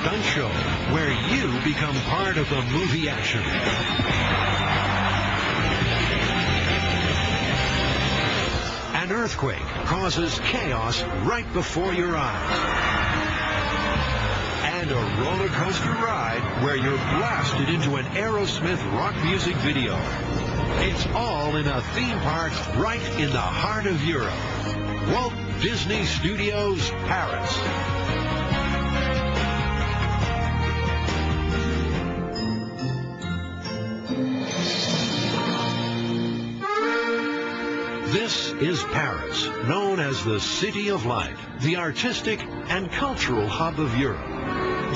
stunt show where you become part of the movie action. An earthquake causes chaos right before your eyes. And a roller coaster ride where you're blasted into an Aerosmith rock music video. It's all in a theme park right in the heart of Europe. Walt Disney Studios, Paris. This is Paris, known as the City of Light, the artistic and cultural hub of Europe,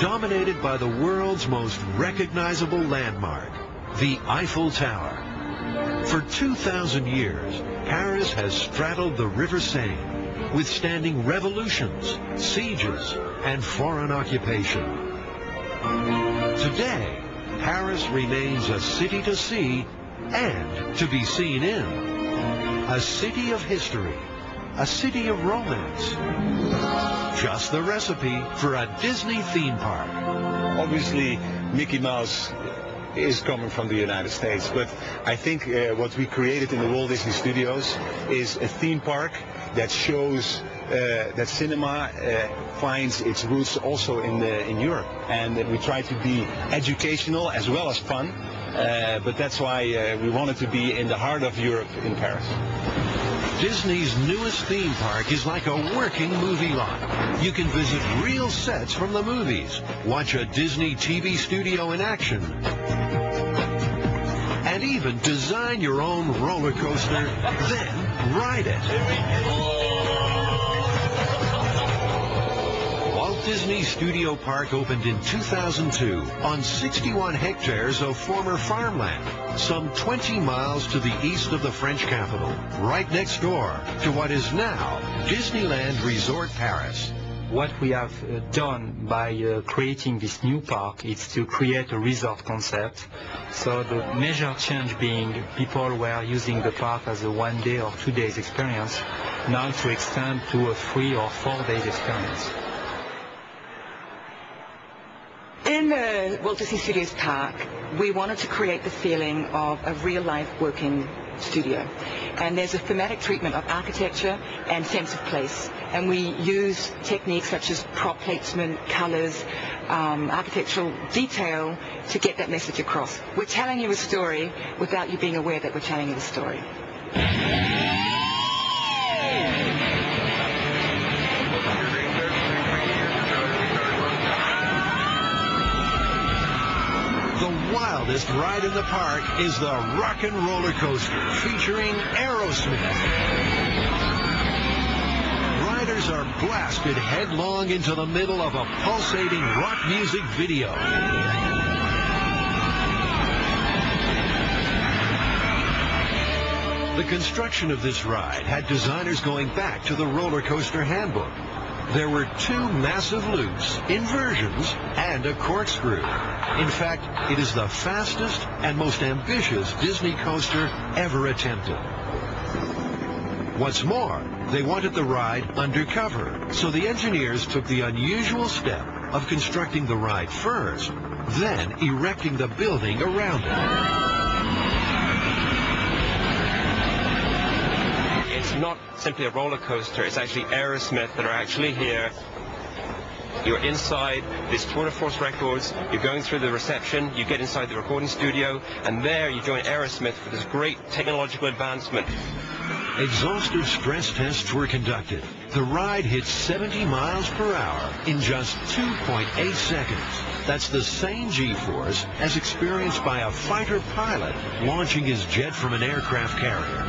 dominated by the world's most recognizable landmark, the Eiffel Tower. For 2,000 years, Paris has straddled the River Seine, withstanding revolutions, sieges, and foreign occupation. Today, Paris remains a city to see and to be seen in. A city of history, a city of romance. Just the recipe for a Disney theme park. Obviously, Mickey Mouse is coming from the United States, but I think what we created in the Walt Disney Studios is a theme park that shows that cinema finds its roots also in Europe, and we try to be educational as well as fun, but that's why we wanted to be in the heart of Europe in Paris. Disney's newest theme park is like a working movie lot. You can visit real sets from the movies, watch a Disney TV studio in action, and even design your own roller coaster, then ride it. Walt Disney Studio Park opened in 2002 on 61 hectares of former farmland, some 20 miles to the east of the French capital, right next door to what is now Disneyland Resort Paris. What we have done by creating this new park is to create a resort concept. So the major change being people were using the park as a 1 day or 2 days experience, now to extend to a 3 or 4 days experience. In the Walt Disney Studios Park, we wanted to create the feeling of a real-life working studio. And there's a thematic treatment of architecture and sense of place. And we use techniques such as prop placement, colors, architectural detail to get that message across. We're telling you a story without you being aware that we're telling you a story. The wildest ride in the park is the Rock and Roller Coaster, featuring Aerosmith. Riders are blasted headlong into the middle of a pulsating rock music video. The construction of this ride had designers going back to the roller coaster handbook. There were 2 massive loops, inversions, and a corkscrew. In fact, it is the fastest and most ambitious Disney coaster ever attempted. What's more, they wanted the ride undercover, so the engineers took the unusual step of constructing the ride first, then erecting the building around it. It's not simply a roller coaster, it's actually Aerosmith that are actually here. You're inside this Tour de Force Records, you're going through the reception, you get inside the recording studio, and there you join Aerosmith for this great technological advancement. Exhaustive stress tests were conducted. The ride hit 70 miles per hour in just 2.8 seconds. That's the same G-force as experienced by a fighter pilot launching his jet from an aircraft carrier.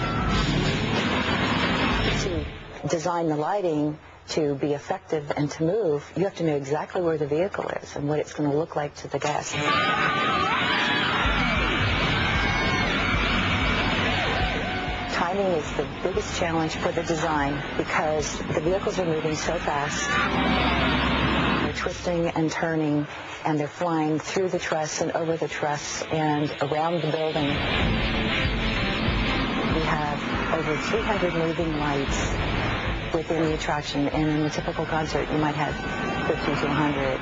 To design the lighting to be effective and to move, you have to know exactly where the vehicle is and what it's going to look like to the guests. Timing is the biggest challenge for the design because the vehicles are moving so fast. They're twisting and turning, and they're flying through the truss and over the truss and around the building. We have over 300 moving lights within the attraction, and in a typical concert you might have 50 to 100.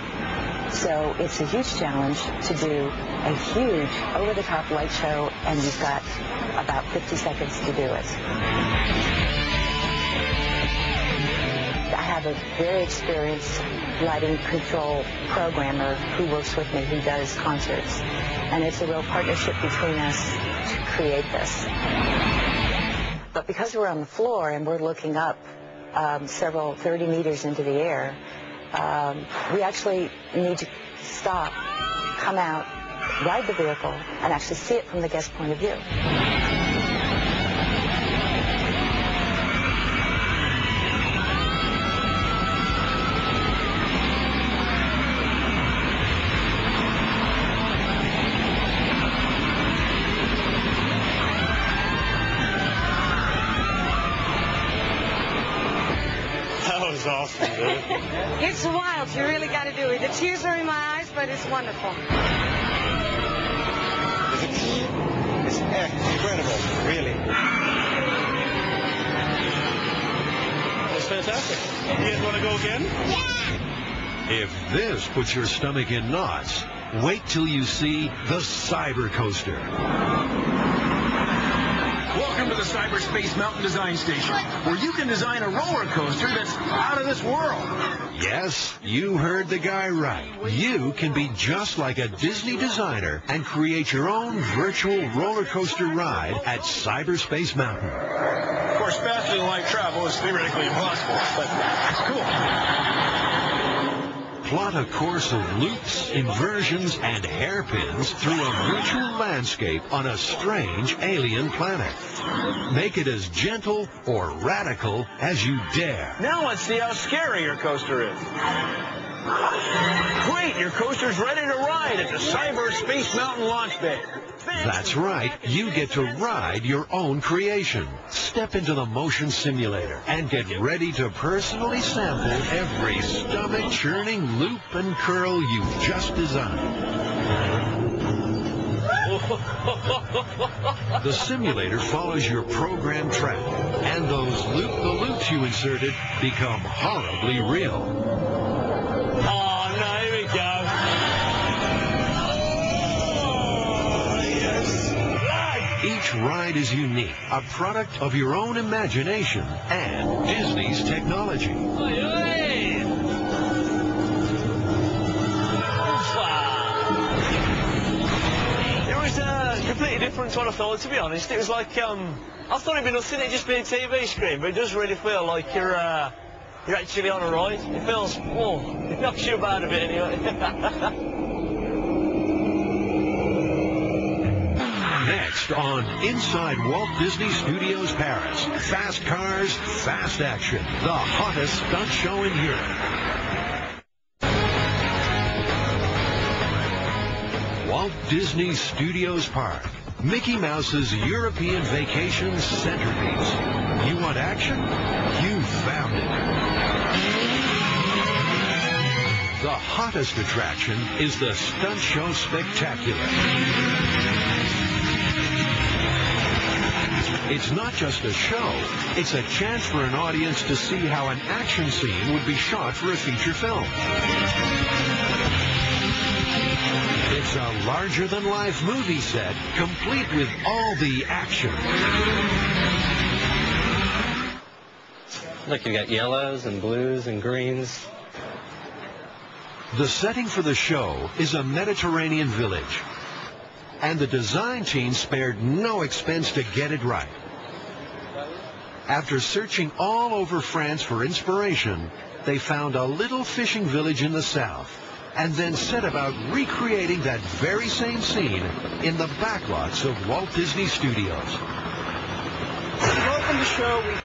So it's a huge challenge to do a huge over-the-top light show, and you've got about 50 seconds to do it. I have a very experienced lighting control programmer who works with me, who does concerts. And it's a real partnership between us to create this. But because we're on the floor and we're looking up several 30 meters into the air, we actually need to stop, come out, ride the vehicle, and actually see it from the guest point of view. That was awesome, dude. It's wild. You really got to do it. The tears are in my eyes, but it's wonderful. It's incredible, really. It's fantastic. You guys want to go again? If this puts your stomach in knots, wait till you see the Cyber Coaster. Welcome to the Cyberspace Mountain Design Station, where you can design a roller coaster that's out of this world. Yes, you heard the guy right. You can be just like a Disney designer and create your own virtual roller coaster ride at Cyberspace Mountain. Of course, faster than light travel is theoretically impossible, but it's cool. Plot a course of loops, inversions, and hairpins through a virtual landscape on a strange alien planet. Make it as gentle or radical as you dare. Now let's see how scary your coaster is. Great, your coaster's ready to ride at the Cyberspace Mountain launch bay. That's right, you get to ride your own creation. Step into the motion simulator and get ready to personally sample every stomach-churning loop and curl you've just designed. The simulator follows your program track, and those loop-the-loops you inserted become horribly real. Oh, no, here we go. Each ride is unique, a product of your own imagination and Disney's technology. It was completely different to what I thought, to be honest. It was like, I thought it'd be nothing, it'd just be a TV screen, but it does really feel like you're actually on a ride. It feels, it knocks you about a bit anyway. Next on Inside Walt Disney Studios Paris, fast cars, fast action, the hottest stunt show in Europe. Walt Disney Studios Park, Mickey Mouse's European vacation centerpiece. You want action? You found it. The hottest attraction is the Stunt Show Spectacular. It's not just a show, it's a chance for an audience to see how an action scene would be shot for a feature film. It's a larger-than-life movie set, complete with all the action. Look, you got yellows and blues and greens. The setting for the show is a Mediterranean village. And the design team spared no expense to get it right. After searching all over France for inspiration, they found a little fishing village in the south, and then set about recreating that very same scene in the backlots of Walt Disney Studios. To open the show, we